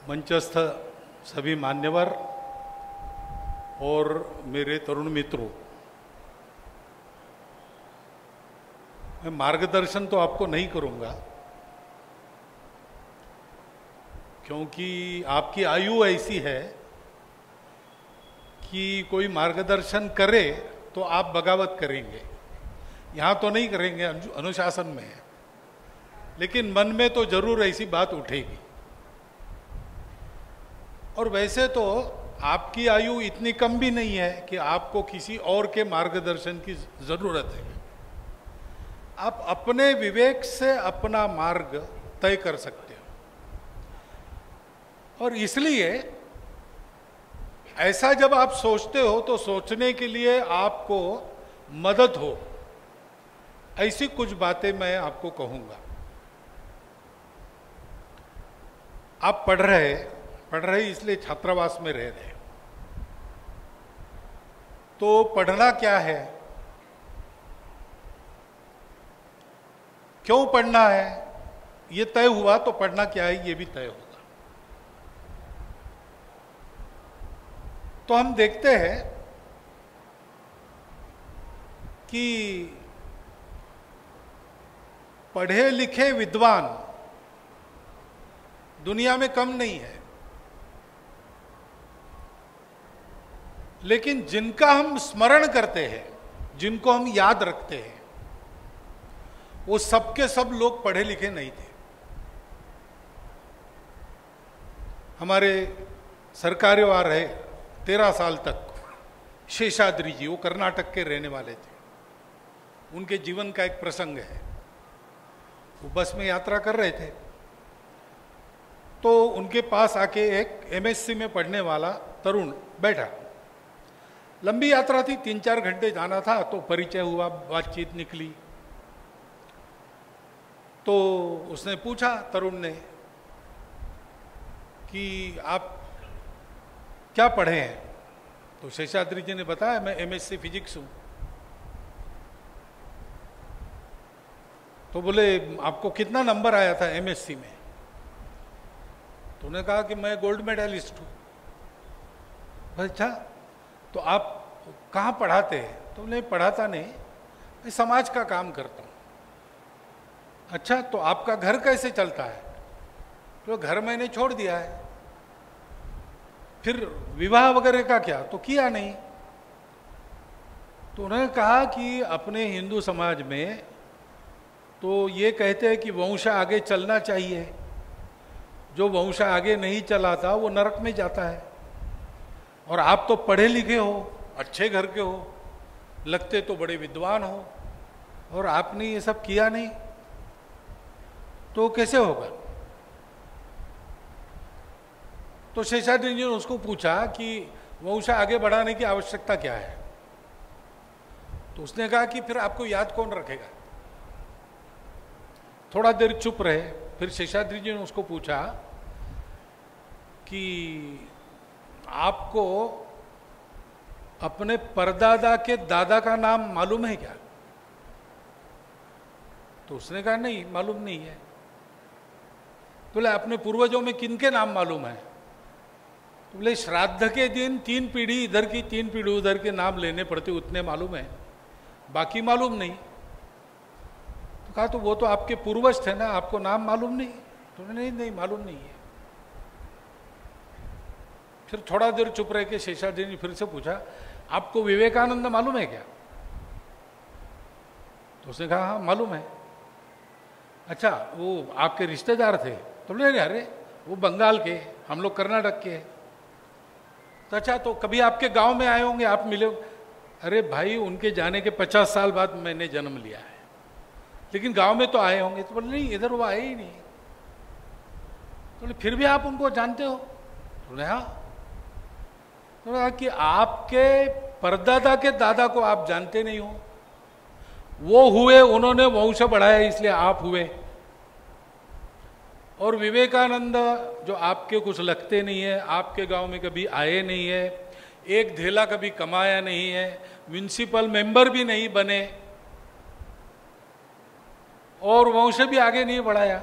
मंचस्थ सभी मान्यवर और मेरे तरुण मित्रों, मैं मार्गदर्शन तो आपको नहीं करूंगा क्योंकि आपकी आयु ऐसी है कि कोई मार्गदर्शन करे तो आप बगावत करेंगे। यहां तो नहीं करेंगे, अनुशासन में है, लेकिन मन में तो जरूर ऐसी बात उठेगी। और वैसे तो आपकी आयु इतनी कम भी नहीं है कि आपको किसी और के मार्गदर्शन की जरूरत है। आप अपने विवेक से अपना मार्ग तय कर सकते हो, और इसलिए ऐसा जब आप सोचते हो तो सोचने के लिए आपको मदद हो, ऐसी कुछ बातें मैं आपको कहूंगा। आप पढ़ रहे इसलिए छात्रावास में रह रहे, तो पढ़ना क्या है, क्यों पढ़ना है, ये तय हुआ तो पढ़ना क्या है ये भी तय होगा। तो हम देखते हैं कि पढ़े लिखे विद्वान दुनिया में कम नहीं है, लेकिन जिनका हम स्मरण करते हैं, जिनको हम याद रखते हैं, वो सबके सब लोग पढ़े लिखे नहीं थे। हमारे सरकारेवार रहे 13 साल तक शेषाद्री जी, वो कर्नाटक के रहने वाले थे। उनके जीवन का एक प्रसंग है। वो बस में यात्रा कर रहे थे तो उनके पास आके एक एमएससी में पढ़ने वाला तरुण बैठा। लंबी यात्रा थी, 3-4 घंटे जाना था, तो परिचय हुआ, बातचीत निकली। तो उसने पूछा तरुण ने कि आप क्या पढ़े हैं? तो शेषाद्री जी ने बताया, मैं एमएससी फिजिक्स हूं। तो बोले, आपको कितना नंबर आया था एमएससी में? तो उन्होंने कहा कि मैं गोल्ड मेडलिस्ट हूं। अच्छा, तो आप कहाँ पढ़ाते हैं? तो नहीं, पढ़ाता नहीं, मैं समाज का काम करता हूं। अच्छा, तो आपका घर कैसे चलता है? तो घर मैंने छोड़ दिया है। फिर विवाह वगैरह का क्या? तो किया नहीं। तो उन्होंने कहा कि अपने हिंदू समाज में तो ये कहते हैं कि वंश आगे चलना चाहिए, जो वंश आगे नहीं चलाता वो नरक में जाता है। और आप तो पढ़े लिखे हो, अच्छे घर के हो, लगते तो बड़े विद्वान हो, और आपने ये सब किया नहीं, तो कैसे होगा? तो शेषाद्री जी ने उसको पूछा कि वंश आगे बढ़ाने की आवश्यकता क्या है? तो उसने कहा कि फिर आपको याद कौन रखेगा? थोड़ा देर चुप रहे। फिर शेषाद्री जी ने उसको पूछा कि आपको अपने परदादा के दादा का नाम मालूम है क्या? तो उसने कहा नहीं, मालूम नहीं है। तो बोले, अपने पूर्वजों में किनके नाम मालूम है? तो बोले, श्राद्ध के दिन 3 पीढ़ी इधर की 3 पीढ़ी उधर के नाम लेने पड़ते, उतने मालूम है, बाकी मालूम नहीं। तो कहा, तो वो तो आपके पूर्वज थे ना, आपको नाम मालूम नहीं? तो नहीं नहीं, मालूम नहीं है। फिर थोड़ा देर चुप रह के शेषाद्री ने फिर से पूछा, आपको विवेकानंद मालूम है क्या? तो उसने कहा, हाँ मालूम है। अच्छा, वो आपके रिश्तेदार थे? तो बोले, अरे वो बंगाल के, हम लोग कर्नाटक के। तो अच्छा, तो कभी आपके गांव में आए होंगे, आप मिले? अरे भाई, उनके जाने के 50 साल बाद मैंने जन्म लिया है, लेकिन गांव में तो आए होंगे। तो बोले, नहीं, इधर वो आए ही नहीं। तो बोले, फिर भी आप उनको जानते हो? तो बोले, हाँ। तो बोला कि आपके परदादा के दादा को आप जानते नहीं हो, वो हुए, उन्होंने वंश बढ़ाया, इसलिए आप हुए। और विवेकानंद जो आपके कुछ लगते नहीं है, आपके गांव में कभी आए नहीं है, एक धेला कभी कमाया नहीं है, म्युनिसिपल मेंबर भी नहीं बने, और वंश भी आगे नहीं बढ़ाया,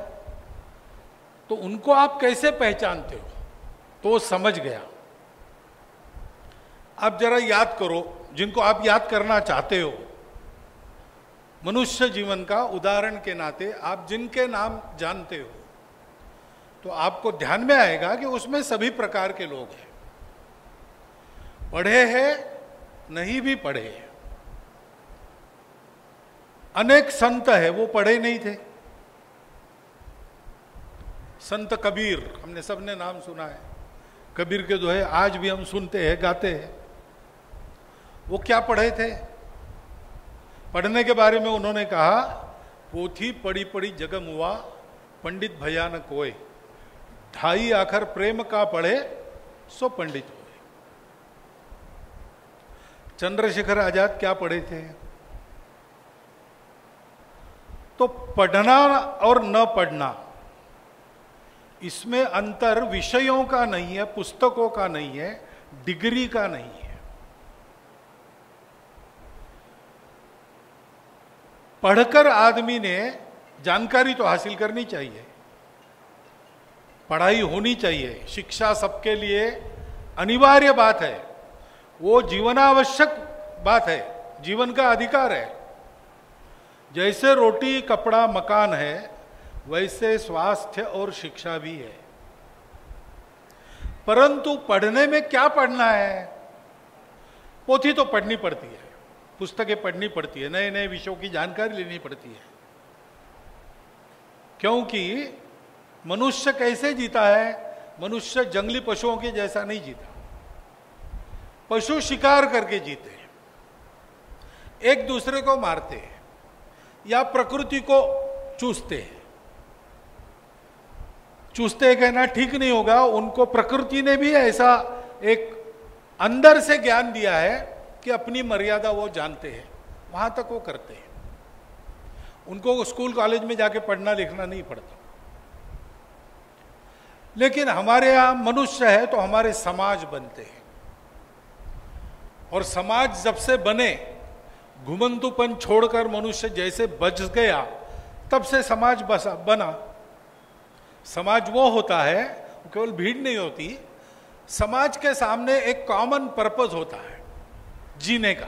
तो उनको आप कैसे पहचानते हो? तो वो समझ गया। आप जरा याद करो, जिनको आप याद करना चाहते हो, मनुष्य जीवन का उदाहरण के नाते आप जिनके नाम जानते हो, तो आपको ध्यान में आएगा कि उसमें सभी प्रकार के लोग हैं। पढ़े हैं, नहीं भी पढ़े हैं। अनेक संत है, वो पढ़े नहीं थे। संत कबीर, हमने सबने नाम सुना है। कबीर के दोहे आज भी हम सुनते हैं, गाते हैं। वो क्या पढ़े थे? पढ़ने के बारे में उन्होंने कहा, पोथी पढ़ी पढ़ी जगम हुआ, पंडित भया न कोय, ढाई आखर प्रेम का पढ़े सो पंडित हुए। चंद्रशेखर आजाद क्या पढ़े थे? तो पढ़ना और न पढ़ना, इसमें अंतर विषयों का नहीं है, पुस्तकों का नहीं है, डिग्री का नहीं है। पढ़कर आदमी ने जानकारी तो हासिल करनी चाहिए, पढ़ाई होनी चाहिए, शिक्षा सबके लिए अनिवार्य बात है, वो जीवनावश्यक बात है, जीवन का अधिकार है। जैसे रोटी कपड़ा मकान है, वैसे स्वास्थ्य और शिक्षा भी है। परंतु पढ़ने में क्या पढ़ना है? पोथी तो पढ़नी पड़ती है, पुस्तकें पढ़नी पड़ती है, नए नए विषयों की जानकारी लेनी पड़ती है। क्योंकि मनुष्य कैसे जीता है? मनुष्य जंगली पशुओं के जैसा नहीं जीता। पशु शिकार करके जीते हैं, एक दूसरे को मारते हैं या प्रकृति को चूसते हैं। चूसते कहना ठीक नहीं होगा, उनको प्रकृति ने भी ऐसा एक अंदर से ज्ञान दिया है कि अपनी मर्यादा वो जानते हैं, वहां तक वो करते हैं। उनको स्कूल कॉलेज में जाके पढ़ना लिखना नहीं पड़ता। लेकिन हमारे यहां मनुष्य है तो हमारे समाज बनते हैं, और समाज जब से बने, घुमंतुपन छोड़कर मनुष्य जैसे बच गया, तब से समाज बना। समाज वो होता है, केवल भीड़ नहीं होती, समाज के सामने एक कॉमन पर्पस होता है जीने का।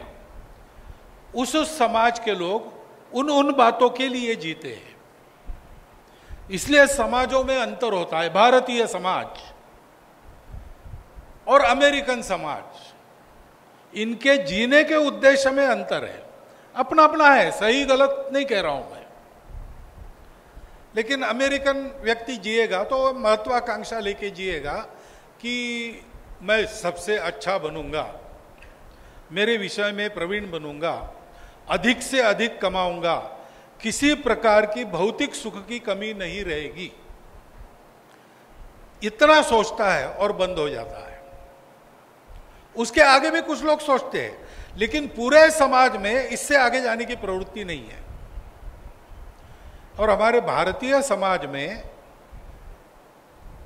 उस समाज के लोग उन बातों के लिए जीते हैं, इसलिए समाजों में अंतर होता है। भारतीय समाज और अमेरिकन समाज, इनके जीने के उद्देश्य में अंतर है, अपना अपना है, सही गलत नहीं कह रहा हूं मैं। लेकिन अमेरिकन व्यक्ति जिएगा तो महत्वाकांक्षा लेके जिएगा कि मैं सबसे अच्छा बनूंगा, मेरे विषय में प्रवीण बनूंगा, अधिक से अधिक कमाऊंगा, किसी प्रकार की भौतिक सुख की कमी नहीं रहेगी, इतना सोचता है और बंद हो जाता है। उसके आगे भी कुछ लोग सोचते हैं, लेकिन पूरे समाज में इससे आगे जाने की प्रवृत्ति नहीं है। और हमारे भारतीय समाज में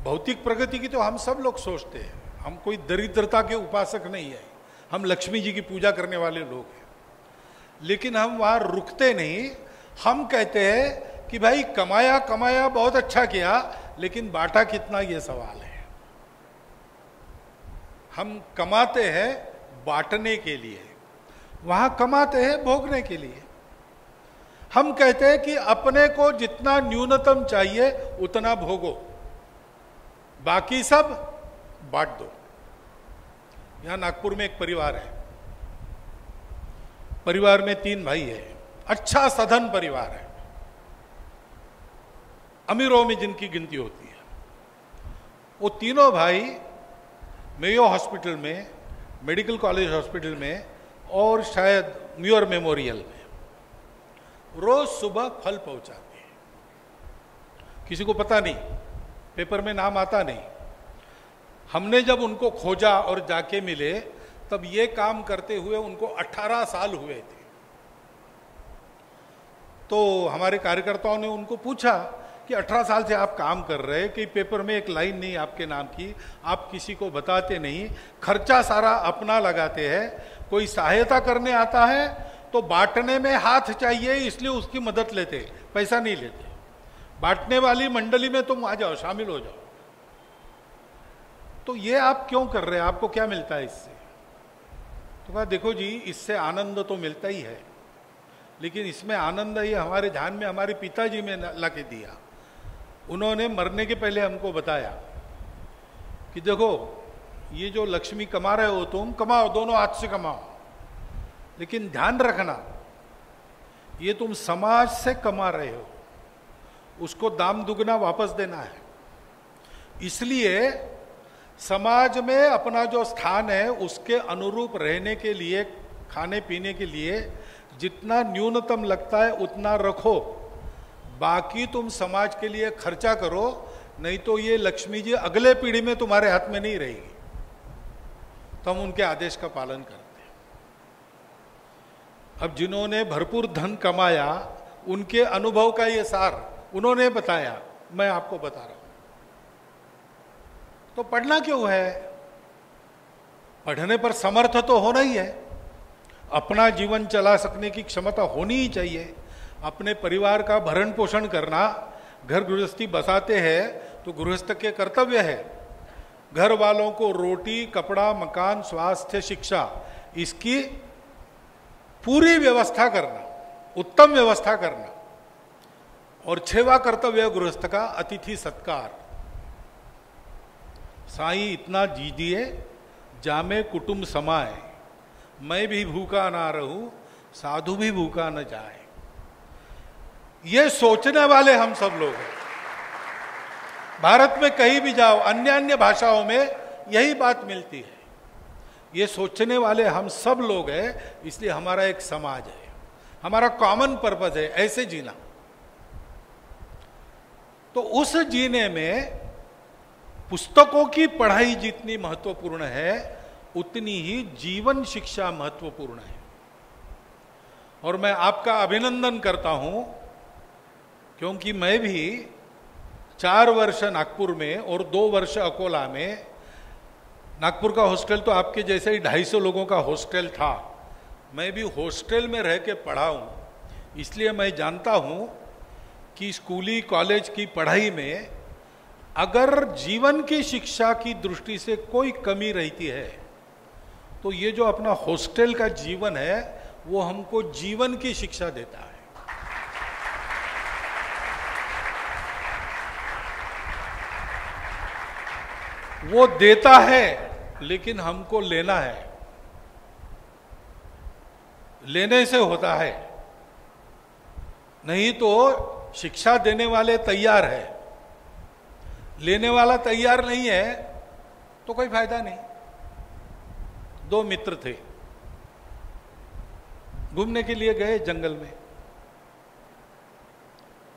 भौतिक प्रगति की तो हम सब लोग सोचते हैं, हम कोई दरिद्रता के उपासक नहीं है, हम लक्ष्मी जी की पूजा करने वाले लोग हैं। लेकिन हम वहां रुकते नहीं, हम कहते हैं कि भाई कमाया कमाया बहुत अच्छा किया, लेकिन बांटा कितना, ये सवाल है। हम कमाते हैं बांटने के लिए, वहां कमाते हैं भोगने के लिए। हम कहते हैं कि अपने को जितना न्यूनतम चाहिए उतना भोगो, बाकी सब बांट दो। यहां नागपुर में एक परिवार है, परिवार में 3 भाई है, अच्छा सधन परिवार है, अमीरों में जिनकी गिनती होती है। वो तीनों भाई मेयो हॉस्पिटल में, मेडिकल कॉलेज हॉस्पिटल में और शायद म्यूर मेमोरियल में रोज सुबह फल पहुंचाते हैं। किसी को पता नहीं, पेपर में नाम आता नहीं। हमने जब उनको खोजा और जाके मिले, तब ये काम करते हुए उनको 18 साल हुए थे। तो हमारे कार्यकर्ताओं ने उनको पूछा कि 18 साल से आप काम कर रहे हैं, कि पेपर में एक लाइन नहीं आपके नाम की, आप किसी को बताते नहीं, खर्चा सारा अपना लगाते हैं, कोई सहायता करने आता है तो बांटने में हाथ चाहिए, इसलिए उसकी मदद लेते, पैसा नहीं लेते। बांटने वाली मंडली में तुम आ जाओ, शामिल हो जाओ। तो ये आप क्यों कर रहे हैं, आपको क्या मिलता है इससे? तो कहा देखो जी, इससे आनंद तो मिलता ही है, लेकिन इसमें आनंद ये हमारे ध्यान में हमारे पिताजी में ला के दिया। उन्होंने मरने के पहले हमको बताया कि देखो ये जो लक्ष्मी कमा रहे हो तुम, कमाओ, दोनों हाथ से कमाओ, लेकिन ध्यान रखना ये तुम समाज से कमा रहे हो, उसको दाम दुगना वापस देना है। इसलिए समाज में अपना जो स्थान है उसके अनुरूप रहने के लिए, खाने पीने के लिए जितना न्यूनतम लगता है उतना रखो, बाकी तुम समाज के लिए खर्चा करो, नहीं तो ये लक्ष्मी जी अगले पीढ़ी में तुम्हारे हाथ में नहीं रहेगी। तो हम उनके आदेश का पालन करते हैं। अब जिन्होंने भरपूर धन कमाया उनके अनुभव का ये सार उन्होंने बताया, मैं आपको बता रहा हूं। तो पढ़ना क्यों है? पढ़ने पर समर्थ तो होना ही है, अपना जीवन चला सकने की क्षमता होनी ही चाहिए, अपने परिवार का भरण पोषण करना, घर गृहस्थी बसाते हैं तो गृहस्थ के कर्तव्य है घर वालों को रोटी, कपड़ा, मकान, स्वास्थ्य, शिक्षा, इसकी पूरी व्यवस्था करना, उत्तम व्यवस्था करना। और छेवा कर्तव्य गृहस्थ का अतिथि सत्कार। साईं इतना दीजिए जामे कुटुंब समाए, मैं भी भूखा ना रहूं, साधु भी भूखा न जाए। ये सोचने वाले हम सब लोग हैं। भारत में कहीं भी जाओ, अन्य अन्य भाषाओं में यही बात मिलती है। ये सोचने वाले हम सब लोग हैं, इसलिए हमारा एक समाज है, हमारा कॉमन पर्पस है ऐसे जीना। तो उस जीने में पुस्तकों की पढ़ाई जितनी महत्वपूर्ण है उतनी ही जीवन शिक्षा महत्वपूर्ण है। और मैं आपका अभिनंदन करता हूं, क्योंकि मैं भी 4 वर्ष नागपुर में और 2 वर्ष अकोला में, नागपुर का हॉस्टल तो आपके जैसे ही 250 लोगों का हॉस्टल था, मैं भी हॉस्टल में रह के पढ़ा हूं। इसलिए मैं जानता हूं कि स्कूली कॉलेज की पढ़ाई में अगर जीवन की शिक्षा की दृष्टि से कोई कमी रहती है तो ये जो अपना हॉस्टल का जीवन है वो हमको जीवन की शिक्षा देता है। वो देता है लेकिन हमको लेना है, लेने से होता है। नहीं तो शिक्षा देने वाले तैयार है, लेने वाला तैयार नहीं है तो कोई फायदा नहीं। 2 मित्र थे, घूमने के लिए गए जंगल में।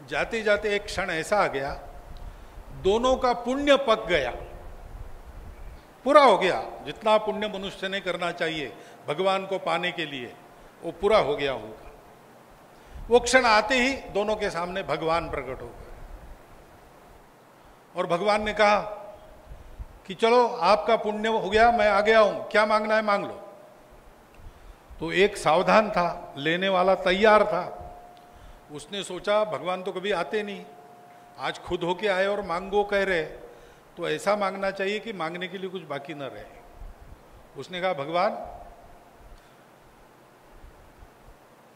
जाते जाते एक क्षण ऐसा आ गया, दोनों का पुण्य पक गया, पूरा हो गया। जितना पुण्य मनुष्य ने करना चाहिए भगवान को पाने के लिए वो पूरा हो गया उनका। वो क्षण आते ही दोनों के सामने भगवान प्रकट हो गए और भगवान ने कहा कि चलो आपका पुण्य हो गया, मैं आ गया हूं, क्या मांगना है मांग लो। तो एक सावधान था, लेने वाला तैयार था। उसने सोचा भगवान तो कभी आते नहीं, आज खुद होके आए और मांगो कह रहे, तो ऐसा मांगना चाहिए कि मांगने के लिए कुछ बाकी न रहे। उसने कहा भगवान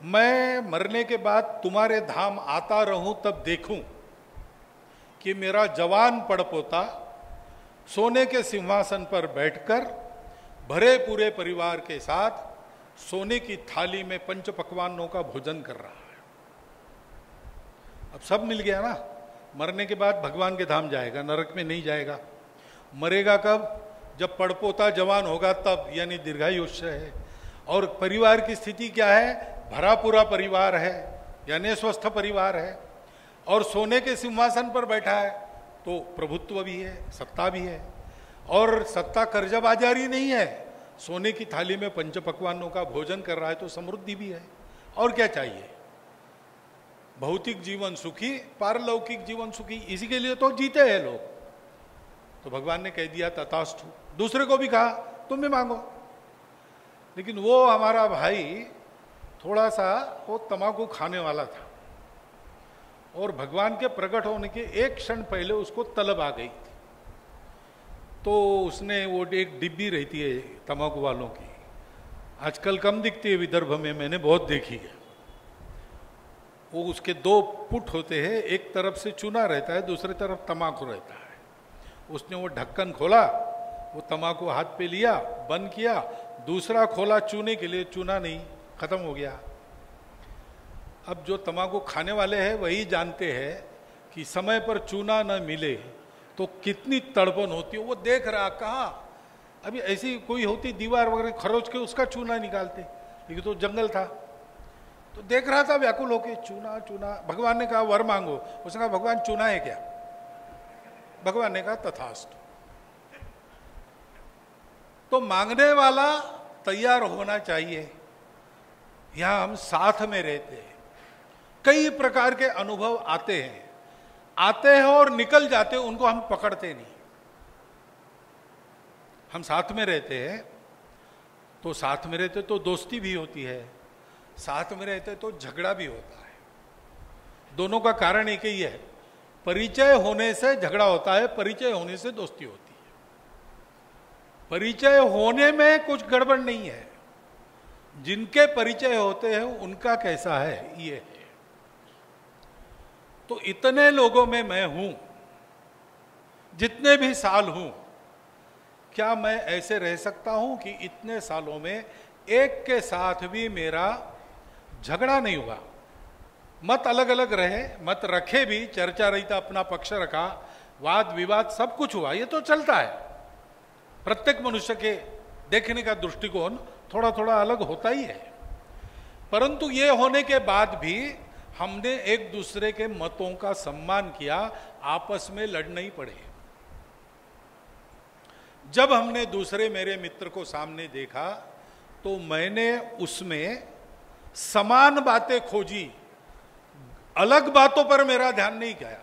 मैं मरने के बाद तुम्हारे धाम आता रहूं तब देखूं कि मेरा जवान पड़पोता सोने के सिंहासन पर बैठकर भरे पूरे परिवार के साथ सोने की थाली में 5 पकवानों का भोजन कर रहा है। अब सब मिल गया ना, मरने के बाद भगवान के धाम जाएगा, नरक में नहीं जाएगा। मरेगा कब? जब पड़पोता जवान होगा तब, यानी दीर्घायुष्य है। और परिवार की स्थिति क्या है? भरा पूरा परिवार है, यानी स्वस्थ परिवार है, और सोने के सिंहासन पर बैठा है तो प्रभुत्व भी है, सत्ता भी है। और सत्ता कर्जबाजारी नहीं है, सोने की थाली में 5 पकवानों का भोजन कर रहा है तो समृद्धि भी है। और क्या चाहिए? भौतिक जीवन सुखी, पारलौकिक जीवन सुखी, इसी के लिए तो जीते हैं लोग। तो भगवान ने कह दिया तथास्तु। दूसरे को भी कहा तुम भी मांगो। लेकिन वो हमारा भाई थोड़ा सा वो तंबाकू खाने वाला था और भगवान के प्रकट होने के एक क्षण पहले उसको तलब आ गई थी। तो उसने वो एक डिब्बी रहती है तंबाकू वालों की, आजकल कम दिखती है विदर्भ में, मैंने बहुत देखी है। वो उसके 2 पुट होते हैं, एक तरफ से चूना रहता है, दूसरी तरफ तंबाकू रहता है। उसने वो ढक्कन खोला, वो तंबाकू हाथ पे लिया, बंद किया, दूसरा खोला चूने के लिए, चूना नहीं, खत्म हो गया। अब जो तंबाकू खाने वाले हैं वही जानते हैं कि समय पर चूना न मिले तो कितनी तड़पन होती है। वो देख रहा, कहाँ अभी ऐसी कोई होती दीवार वगैरह खरोच के उसका चूना निकालते, लेकिन तो जंगल था। तो देख रहा था व्याकुल होके, चूना चूना। भगवान ने कहा वर मांगो, उसने कहा भगवान चूना है क्या? भगवान ने कहा तथास्तु। तो मांगने वाला तैयार होना चाहिए। यहां हम साथ में रहते हैं, कई प्रकार के अनुभव आते हैं और निकल जाते हैं, उनको हम पकड़ते नहीं। हम साथ में रहते हैं तो साथ में रहते तो दोस्ती भी होती है, साथ में रहते तो झगड़ा भी होता है। दोनों का कारण एक ही है, परिचय होने से झगड़ा होता है, परिचय होने से दोस्ती होती है। परिचय होने में कुछ गड़बड़ नहीं है, जिनके परिचय होते हैं उनका कैसा है ये है। तो इतने लोगों में मैं हूं, जितने भी साल हूं, क्या मैं ऐसे रह सकता हूं कि इतने सालों में एक के साथ भी मेरा झगड़ा नहीं हुआ? मत अलग अलग रहे, मत रखे भी, चर्चा रही था, अपना पक्ष रखा, वाद विवाद सब कुछ हुआ, ये तो चलता है। प्रत्येक मनुष्य के देखने का दृष्टिकोण थोड़ा थोड़ा अलग होता ही है, परंतु ये होने के बाद भी हमने एक दूसरे के मतों का सम्मान किया, आपस में लड़ नहीं पड़े। जब हमने दूसरे मेरे मित्र को सामने देखा तो मैंने उसमें समान बातें खोजी, अलग बातों पर मेरा ध्यान नहीं गया।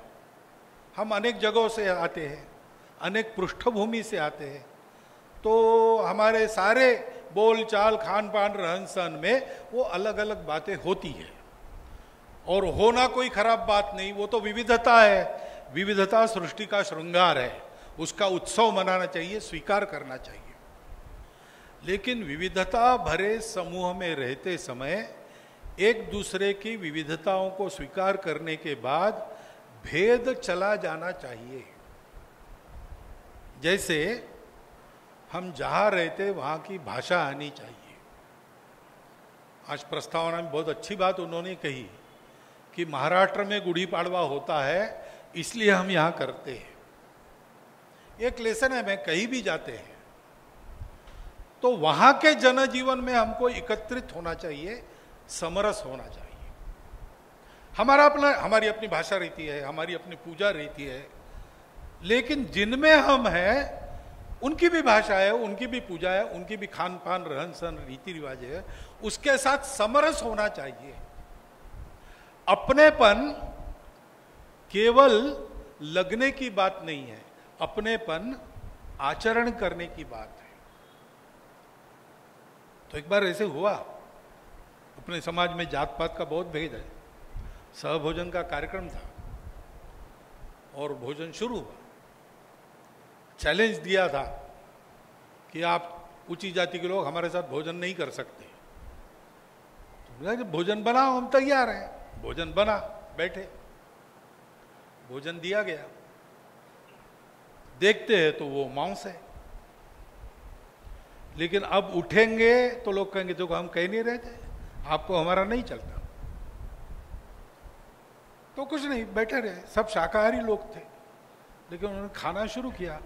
हम अनेक जगहों से आते हैं, अनेक पृष्ठभूमि से आते हैं, तो हमारे सारे बोल चाल खान पान रहन सहन में वो अलग अलग बातें होती है। और होना कोई खराब बात नहीं, वो तो विविधता है, विविधता सृष्टि का श्रृंगार है, उसका उत्सव मनाना चाहिए, स्वीकार करना चाहिए। लेकिन विविधता भरे समूह में रहते समय एक दूसरे की विविधताओं को स्वीकार करने के बाद भेद चला जाना चाहिए। जैसे हम जहां रहते वहां की भाषा आनी चाहिए। आज प्रस्तावना में बहुत अच्छी बात उन्होंने कही कि महाराष्ट्र में गुड़ी पाड़वा होता है इसलिए हम यहां करते हैं। एक लेसन है, मैं कहीं भी जाते हैं तो वहां के जनजीवन में हमको एकत्रित होना चाहिए, समरस होना चाहिए। हमारी अपनी भाषा रहती है, हमारी अपनी पूजा रहती है, लेकिन जिनमें हम हैं उनकी भी भाषा है, उनकी भी पूजा है, उनकी भी खान पान रहन सहन रीति रिवाज है, उसके साथ समरस होना चाहिए। अपनेपन केवल लगने की बात नहीं है, अपनेपन आचरण करने की बात है। तो एक बार ऐसे हुआ, अपने समाज में जात पात का बहुत भेद है, सहभोजन का कार्यक्रम था और भोजन शुरू हुआ। चैलेंज दिया था कि आप ऊंची जाति के लोग हमारे साथ भोजन नहीं कर सकते। तो भोजन बनाओ, हम तैयार हैं। भोजन बना, बैठे, भोजन दिया गया। देखते हैं तो वो मांस है, लेकिन अब उठेंगे तो लोग कहेंगे जो हम कह नहीं रहे थे, आपको हमारा नहीं चलता। तो कुछ नहीं, बैठे रहे, सब शाकाहारी लोग थे, लेकिन उन्होंने खाना शुरू किया।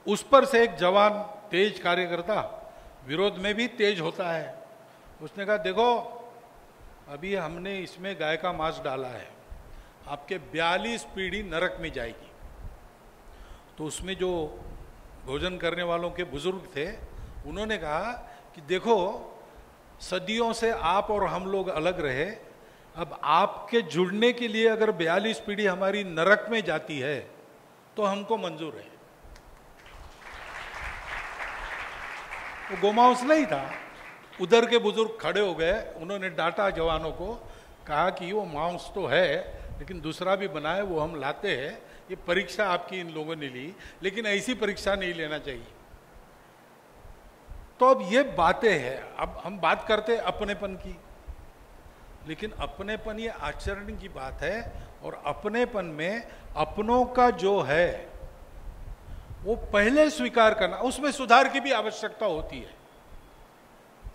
उस पर से एक जवान तेज कार्यकर्ता, विरोध में भी तेज होता है, उसने कहा देखो अभी हमने इसमें गाय का मांस डाला है, आपके 42 पीढ़ी नरक में जाएगी। तो उसमें जो भोजन करने वालों के बुजुर्ग थे उन्होंने कहा कि देखो सदियों से आप और हम लोग अलग रहे, अब आपके जुड़ने के लिए अगर 42 पीढ़ी हमारी नरक में जाती है तो हमको मंजूर है। वो गोमांस नहीं था। उधर के बुजुर्ग खड़े हो गए, उन्होंने डांटा जवानों को, कहा कि वो मांस तो है लेकिन दूसरा भी बना है, वो हम लाते हैं, ये परीक्षा आपकी इन लोगों ने ली, लेकिन ऐसी परीक्षा नहीं लेना चाहिए। तो अब ये बातें हैं, अब हम बात करते हैं अपनेपन की, लेकिन अपनेपन ये आचरण की बात है, और अपनेपन में अपनों का जो है वो पहले स्वीकार करना, उसमें सुधार की भी आवश्यकता होती है।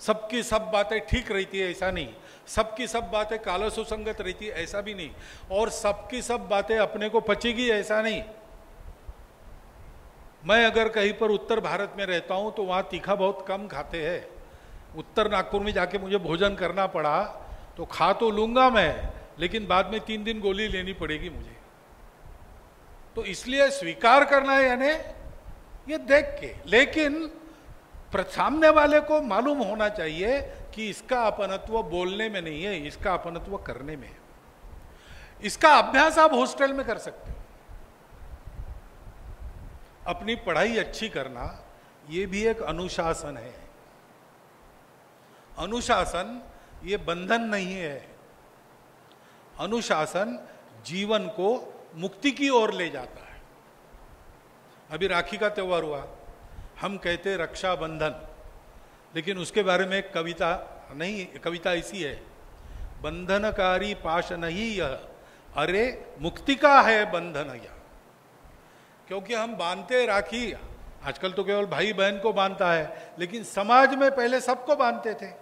सबकी सब बातें ठीक रहती है ऐसा नहीं, सबकी सब बातें काल सुसंगत रहती है ऐसा भी नहीं, और सबकी सब बातें अपने को पचेगी ऐसा नहीं। मैं अगर कहीं पर उत्तर भारत में रहता हूं तो वहां तीखा बहुत कम खाते हैं। उत्तर नागपुर में जाके मुझे भोजन करना पड़ा तो खा तो लूंगा मैं, लेकिन बाद में 3 दिन गोली लेनी पड़ेगी मुझे। तो इसलिए स्वीकार करना है यानी ये देख के, लेकिन सामने वाले को मालूम होना चाहिए कि इसका अपनत्व बोलने में नहीं है, इसका अपनत्व करने में है। इसका अभ्यास आप हॉस्टल में कर सकते हो। अपनी पढ़ाई अच्छी करना ये भी एक अनुशासन है। अनुशासन ये बंधन नहीं है, अनुशासन जीवन को मुक्ति की ओर ले जाता है। अभी राखी का त्योहार हुआ, हम कहते रक्षाबंधन, लेकिन उसके बारे में एक कविता नहीं, कविता ऐसी है, बंधनकारी पाश नहीं यह, अरे मुक्ति का है बंधन यह। क्योंकि हम बांधते राखी, आजकल तो केवल भाई बहन को बांधता है, लेकिन समाज में पहले सबको बांधते थे।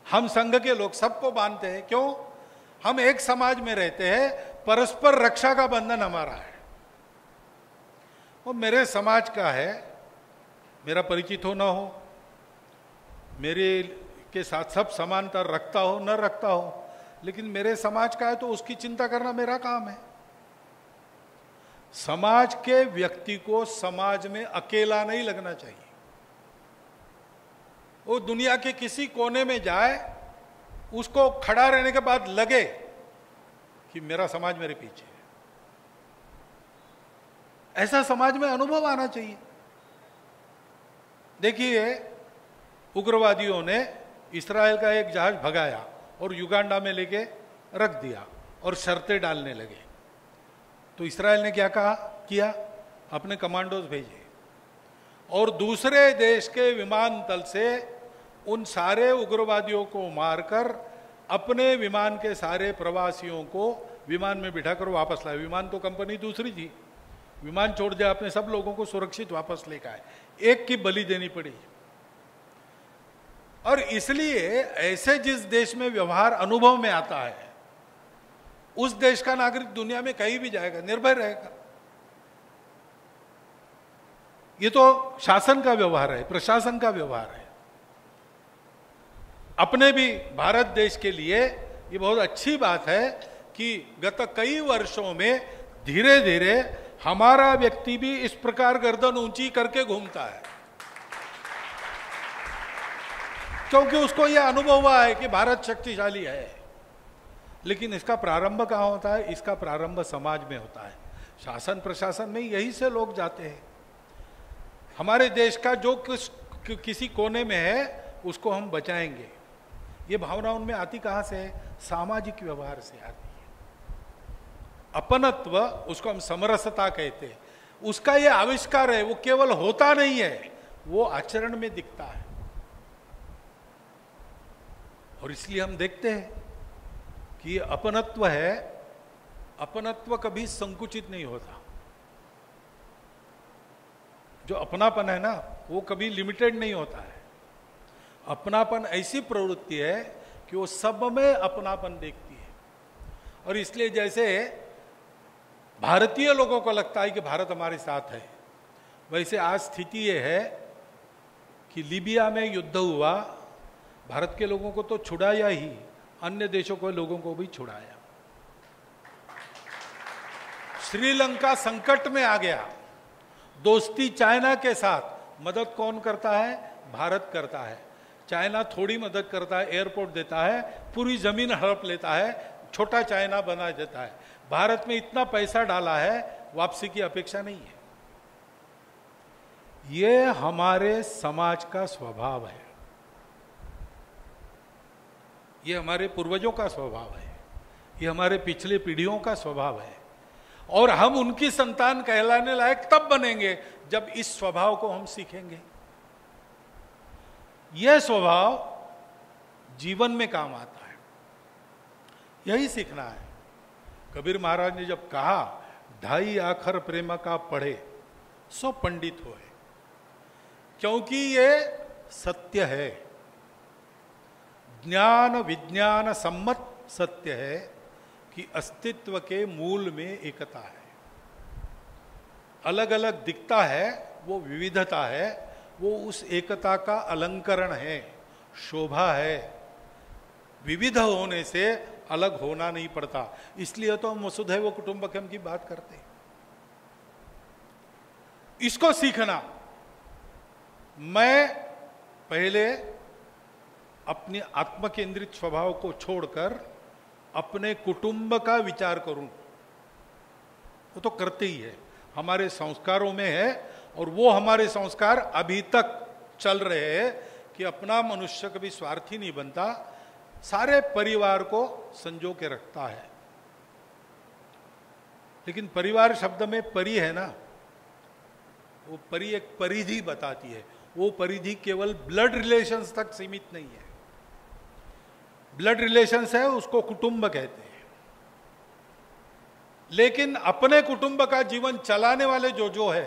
हम संघ के लोग सबको बांधते हैं, क्यों? हम एक समाज में रहते हैं, परस्पर रक्षा का बंधन हमारा है। वो मेरे समाज का है, मेरा परिचित हो ना हो, मेरे के साथ सब समानता रखता हो न रखता हो, लेकिन मेरे समाज का है तो उसकी चिंता करना मेरा काम है। समाज के व्यक्ति को समाज में अकेला नहीं लगना चाहिए। वो दुनिया के किसी कोने में जाए, उसको खड़ा रहने के बाद लगे कि मेरा समाज मेरे पीछे है। ऐसा समाज में अनुभव आना चाहिए। देखिए, उग्रवादियों ने इस्राएल का एक जहाज भगाया और युगांडा में लेके रख दिया और शर्तें डालने लगे। तो इस्राएल ने क्या किया? अपने कमांडोज भेजे और दूसरे देश के विमानतल से उन सारे उग्रवादियों को मारकर अपने विमान के सारे प्रवासियों को विमान में बिठाकर वापस लाए। विमान तो कंपनी दूसरी थी, विमान छोड़ दिया, अपने सब लोगों को सुरक्षित वापस लेकर आए। एक की बलि देनी पड़ी। और इसलिए ऐसे जिस देश में व्यवहार अनुभव में आता है, उस देश का नागरिक दुनिया में कहीं भी जाएगा, निर्भय रहेगा। ये तो शासन का व्यवहार है, प्रशासन का व्यवहार है। अपने भी भारत देश के लिए ये बहुत अच्छी बात है कि गत कई वर्षों में धीरे धीरे हमारा व्यक्ति भी इस प्रकार गर्दन ऊंची करके घूमता है, क्योंकि उसको यह अनुभव हुआ है कि भारत शक्तिशाली है। लेकिन इसका प्रारंभ कहाँ होता है? इसका प्रारंभ समाज में होता है। शासन प्रशासन में यही से लोग जाते हैं। हमारे देश का जो किसी कोने में है उसको हम बचाएंगे। ये भावना उनमें आती कहाँ से है? सामाजिक व्यवहार से आती है। अपनत्व, उसको हम समरसता कहते हैं, उसका ये आविष्कार है। वो केवल होता नहीं है, वो आचरण में दिखता है। और इसलिए हम देखते हैं कि ये अपनत्व है, अपनत्व कभी संकुचित नहीं होता। जो अपनापन है ना, वो कभी लिमिटेड नहीं होता है। अपनापन ऐसी प्रवृत्ति है कि वो सब में अपनापन देखती है। और इसलिए जैसे भारतीय लोगों को लगता है कि भारत हमारे साथ है, वैसे आज स्थिति ये है कि लीबिया में युद्ध हुआ, भारत के लोगों को तो छुड़ाया ही, अन्य देशों के लोगों को भी छुड़ाया। श्रीलंका संकट में आ गया, दोस्ती चाइना के साथ। मदद कौन करता है? भारत करता है। चाइना थोड़ी मदद करता है, एयरपोर्ट देता है, पूरी जमीन हड़प लेता है, छोटा चाइना बना देता है। भारत में इतना पैसा डाला है, वापसी की अपेक्षा नहीं है। ये हमारे समाज का स्वभाव है, ये हमारे पूर्वजों का स्वभाव है, ये हमारे पिछले पीढ़ियों का स्वभाव है। और हम उनकी संतान कहलाने लायक तब बनेंगे जब इस स्वभाव को हम सीखेंगे। यह स्वभाव जीवन में काम आता है, यही सीखना है। कबीर महाराज ने जब कहा, ढाई आखर प्रेम का पढ़े सो पंडित होए, क्योंकि ये सत्य है, ज्ञान विज्ञान सम्मत सत्य है कि अस्तित्व के मूल में एकता है। अलग अलग दिखता है वो विविधता है, वो उस एकता का अलंकरण है, शोभा है। विविध होने से अलग होना नहीं पड़ता, इसलिए तो हम वसुधैव कुटुंबकम की बात करते हैं। इसको सीखना, मैं पहले अपने आत्मकेंद्रित स्वभाव को छोड़कर अपने कुटुंब का विचार करूं। वो तो करते ही है, हमारे संस्कारों में है, और वो हमारे संस्कार अभी तक चल रहे हैं कि अपना मनुष्य कभी स्वार्थी नहीं बनता, सारे परिवार को संजो के रखता है। लेकिन परिवार शब्द में परि है ना, वो परि एक परिधि बताती है। वो परिधि केवल ब्लड रिलेशंस तक सीमित नहीं है। ब्लड रिलेशंस है उसको कुटुंब कहते हैं, लेकिन अपने कुटुंब का जीवन चलाने वाले जो है,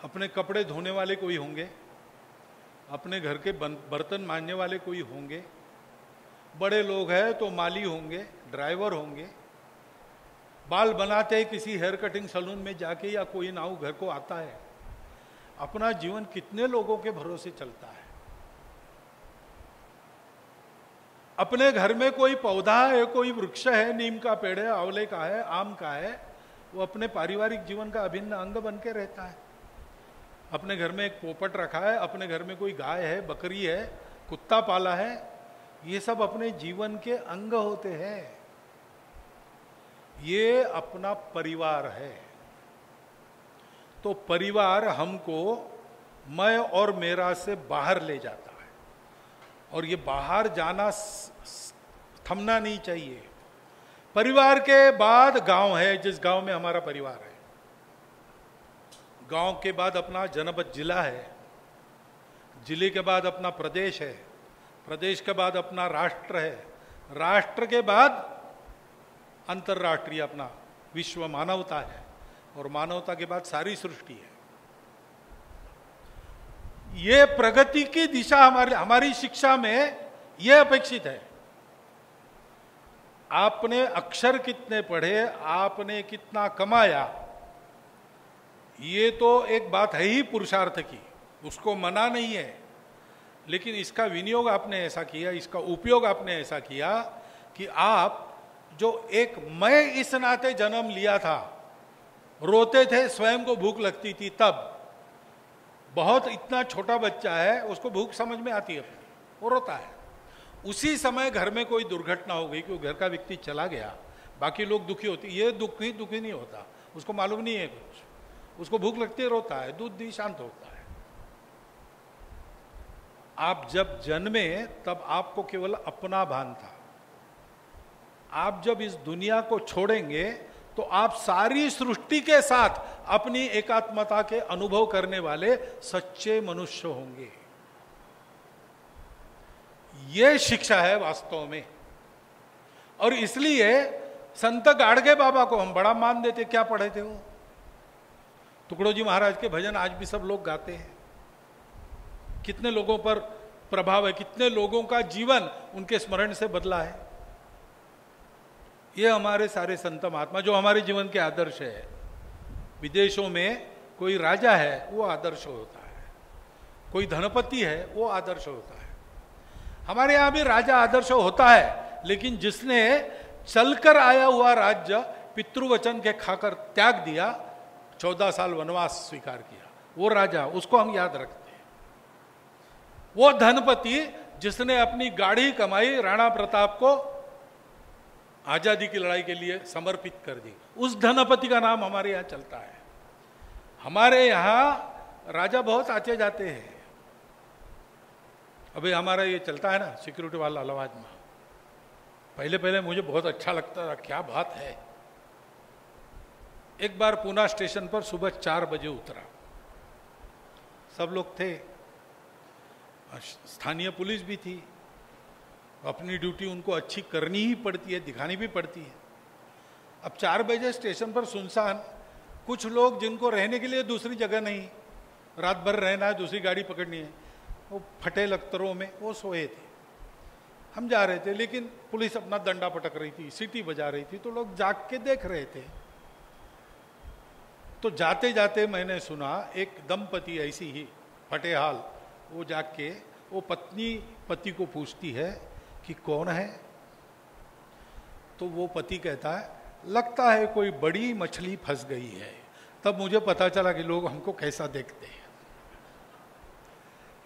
अपने कपड़े धोने वाले कोई होंगे, अपने घर के बर्तन मांजने वाले कोई होंगे, बड़े लोग हैं तो माली होंगे, ड्राइवर होंगे, बाल बनाते ही किसी हेयर कटिंग सैलून में जाके या कोई नाऊ घर को आता है। अपना जीवन कितने लोगों के भरोसे चलता है। अपने घर में कोई पौधा है, कोई वृक्ष है, नीम का पेड़ है, आंवले का है, आम का है, वो अपने पारिवारिक जीवन का अभिन्न अंग बन के रहता है। अपने घर में एक पोपट रखा है, अपने घर में कोई गाय है, बकरी है, कुत्ता पाला है, ये सब अपने जीवन के अंग होते हैं। ये अपना परिवार है। तो परिवार हमको मैं और मेरा से बाहर ले जाता है, और ये बाहर जाना थमना नहीं चाहिए। परिवार के बाद गांव है, जिस गांव में हमारा परिवार है। गांव के बाद अपना जनपद जिला है, जिले के बाद अपना प्रदेश है, प्रदेश के बाद अपना राष्ट्र है, राष्ट्र के बाद अंतर्राष्ट्रीय अपना विश्व मानवता है, और मानवता के बाद सारी सृष्टि है। ये प्रगति की दिशा हमारी शिक्षा में यह अपेक्षित है। आपने अक्षर कितने पढ़े, आपने कितना कमाया, ये तो एक बात है ही पुरुषार्थ की, उसको मना नहीं है। लेकिन इसका विनियोग आपने ऐसा किया, इसका उपयोग आपने ऐसा किया कि आप जो एक मैं इस नाते जन्म लिया था, रोते थे, स्वयं को भूख लगती थी, तब बहुत इतना छोटा बच्चा है, उसको भूख समझ में आती है, वो रोता है। उसी समय घर में कोई दुर्घटना हो गई कि वो घर का व्यक्ति चला गया, बाकी लोग दुखी होते, ये दुखी नहीं होता, उसको मालूम नहीं है कुछ, उसको भूख लगती है, रोता है, दूध दी शांत होता है। आप जब जन्मे तब आपको केवल अपना भान था। आप जब इस दुनिया को छोड़ेंगे तो आप सारी सृष्टि के साथ अपनी एकात्मता के अनुभव करने वाले सच्चे मनुष्य होंगे। यह शिक्षा है वास्तव में। और इसलिए संत गाड़गे बाबा को हम बड़ा मान देते। क्या पढ़े थे वो? टुकड़ो जी महाराज के भजन आज भी सब लोग गाते हैं। कितने लोगों पर प्रभाव है, कितने लोगों का जीवन उनके स्मरण से बदला है। ये हमारे सारे संत महात्मा जो हमारे जीवन के आदर्श है। विदेशों में कोई राजा है वो आदर्श होता है, कोई धनपति है वो आदर्श होता है। हमारे यहां भी राजा आदर्श होता है, लेकिन जिसने चलकर आया हुआ राज्य पितृवचन के खाकर त्याग दिया, 14 साल वनवास स्वीकार किया, वो राजा, उसको हम याद रखते हैं। वो धनपति जिसने अपनी गाढ़ी कमाई राणा प्रताप को आजादी की लड़ाई के लिए समर्पित कर दी, उस धनपति का नाम हमारे यहाँ चलता है। हमारे यहाँ राजा बहुत आते जाते हैं। अभी हमारा ये चलता है ना सिक्योरिटी वाला लवाजमा, पहले पहले मुझे बहुत अच्छा लगता था, क्या बात है, एक बार पूना स्टेशन पर सुबह 4 बजे उतरा, सब लोग थे, स्थानीय पुलिस भी थी, अपनी ड्यूटी उनको अच्छी करनी ही पड़ती है, दिखानी भी पड़ती है। अब 4 बजे स्टेशन पर सुनसान, कुछ लोग जिनको रहने के लिए दूसरी जगह नहीं, रात भर रहना है, दूसरी गाड़ी पकड़नी है, वो फटे लख्तरों में वो सोए थे। हम जा रहे थे, लेकिन पुलिस अपना डंडा पटक रही थी, सीटी बजा रही थी, तो लोग जाग के देख रहे थे। तो जाते जाते मैंने सुना एक दंपति ऐसी ही फटे हाल, वो जाग के वो पत्नी पति को पूछती है कि कौन है, तो वो पति कहता है लगता है कोई बड़ी मछली फंस गई है। तब मुझे पता चला कि लोग हमको कैसा देखते हैं।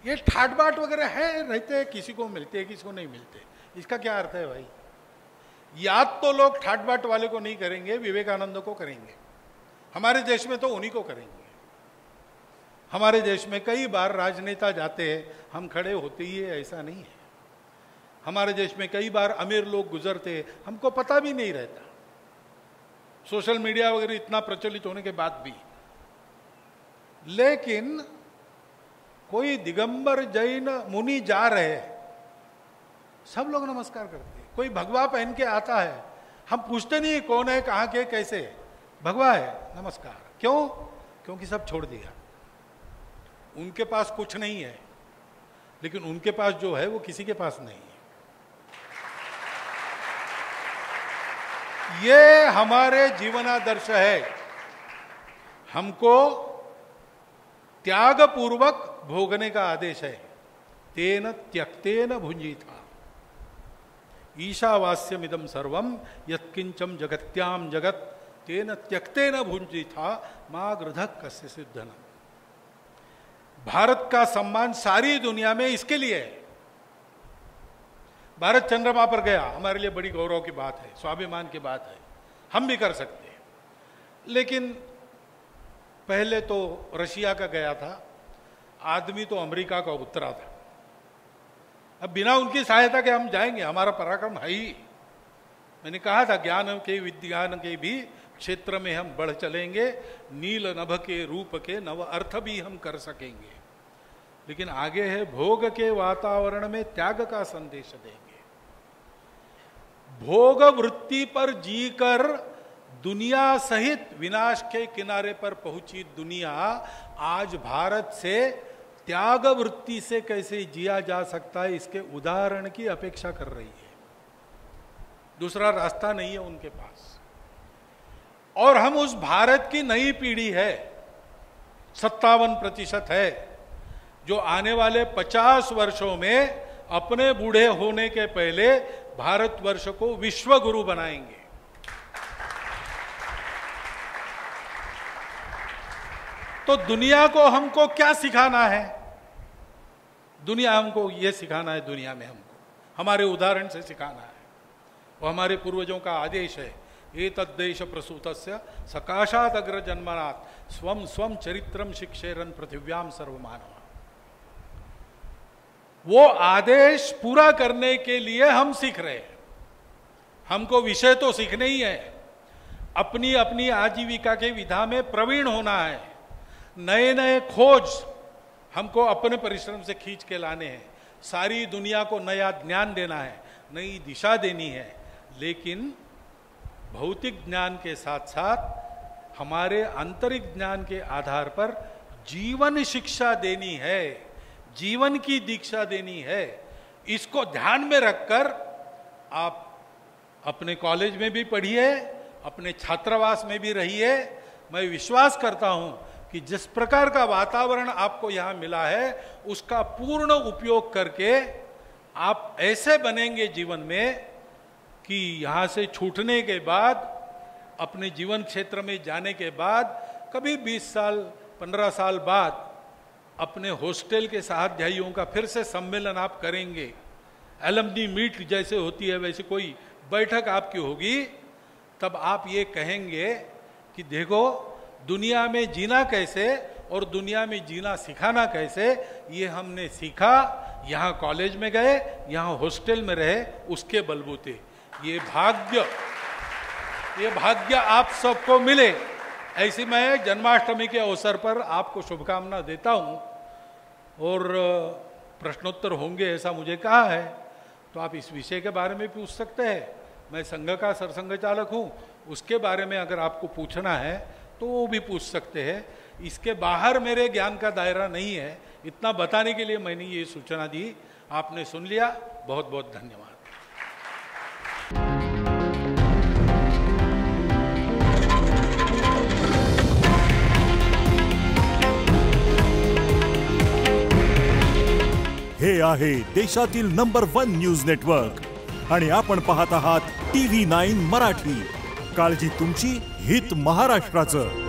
ये ठाट बाट वगैरह है, रहते हैं, किसी को मिलते हैं किसी को नहीं मिलते, इसका क्या अर्थ है भाई? याद तो लोग ठाट बाट वाले को नहीं करेंगे, विवेकानंद को करेंगे। हमारे देश में तो उन्हीं को करेंगे। हमारे देश में कई बार राजनेता जाते हैं, हम खड़े होते ही है ऐसा नहीं है। हमारे देश में कई बार अमीर लोग गुजरते, हमको पता भी नहीं रहता, सोशल मीडिया वगैरह इतना प्रचलित होने के बाद भी। लेकिन कोई दिगंबर जैन मुनि जा रहे, सब लोग नमस्कार करते हैं। कोई भगवा पहन के आता है, हम पूछते नहीं कौन है, कहां के, कैसे, भगवा है, नमस्कार। क्यों? क्योंकि सब छोड़ दिया। उनके पास कुछ नहीं है, लेकिन उनके पास जो है वो किसी के पास नहीं है। ये हमारे जीवनादर्श है। हमको त्याग पूर्वक भोगने का आदेश है। तेन त्यक्तेन भुंजीथा ईशावास्यमिदं सर्वम यत्किंचम जगत्याम जगत तेन त्यक्तेन भुंजीथा मां गृधक कस्य सिद्धनम। भारत का सम्मान सारी दुनिया में इसके लिए है। भारत चंद्रमा पर गया, हमारे लिए बड़ी गौरव की बात है, स्वाभिमान की बात है, हम भी कर सकते हैं। लेकिन पहले तो रशिया का गया था आदमी, तो अमेरिका का उतरा था। अब बिना उनकी सहायता के हम जाएंगे? हमारा पराक्रम है ही। मैंने कहा था ज्ञान के विज्ञान के भी क्षेत्र में हम बढ़ चलेंगे, नील नभ के रूप के नव अर्थ भी हम कर सकेंगे। लेकिन आगे है भोग के वातावरण में त्याग का संदेश देंगे। भोग वृत्ति पर जीकर दुनिया सहित विनाश के किनारे पर पहुंची दुनिया आज भारत से त्याग वृत्ति से कैसे जिया जा सकता है, इसके उदाहरण की अपेक्षा कर रही है। दूसरा रास्ता नहीं है उनके पास। और हम उस भारत की नई पीढ़ी है, 57% है, जो आने वाले 50 वर्षों में अपने बूढ़े होने के पहले भारतवर्ष को विश्व गुरु बनाएंगे। तो दुनिया को हमको क्या सिखाना है? दुनिया हमको यह सिखाना है, दुनिया में हमको हमारे उदाहरण से सिखाना है। वो हमारे पूर्वजों का आदेश है, एतद्देश प्रसूतस्य सकाशात अग्र जन्मनात् स्वम स्वम चरित्रम शिक्षेरन पृथिव्याम सर्वमानव। वो आदेश पूरा करने के लिए हम सीख रहे हैं। हमको विषय तो सीखने ही है, अपनी अपनी आजीविका के विधा में प्रवीण होना है, नए नए खोज हमको अपने परिश्रम से खींच के लाने हैं, सारी दुनिया को नया ज्ञान देना है, नई दिशा देनी है। लेकिन भौतिक ज्ञान के साथ साथ हमारे आंतरिक ज्ञान के आधार पर जीवन शिक्षा देनी है, जीवन की दीक्षा देनी है। इसको ध्यान में रखकर आप अपने कॉलेज में भी पढ़िए, अपने छात्रावास में भी रहिए। मैं विश्वास करता हूं कि जिस प्रकार का वातावरण आपको यहां मिला है, उसका पूर्ण उपयोग करके आप ऐसे बनेंगे जीवन में कि यहां से छूटने के बाद, अपने जीवन क्षेत्र में जाने के बाद, कभी 20 साल 15 साल बाद अपने हॉस्टल के सहाध्यायियों का फिर से सम्मेलन आप करेंगे। एलमनी मीट जैसे होती है वैसे कोई बैठक आपकी होगी। तब आप ये कहेंगे कि देखो दुनिया में जीना कैसे और दुनिया में जीना सिखाना कैसे, ये हमने सीखा। यहाँ कॉलेज में गए, यहाँ हॉस्टल में रहे, उसके बलबूते। ये भाग्य आप सबको मिले ऐसी मैं जन्माष्टमी के अवसर पर आपको शुभकामना देता हूँ, और प्रश्नोत्तर होंगे ऐसा मुझे कहा है, तो आप इस विषय के बारे में पूछ सकते हैं। मैं संघ का सरसंघ चालक हूँ, उसके बारे में अगर आपको पूछना है तो वो भी पूछ सकते हैं। इसके बाहर मेरे ज्ञान का दायरा नहीं है, इतना बताने के लिए मैंने ये सूचना दी। आपने सुन लिया, बहुत बहुत धन्यवाद। हे आहे देशातील नंबर 1 न्यूज नेटवर्क आणि आपण पाहत आहात TV9 मराठी। काळजी तुमची, हित महाराष्ट्राचं।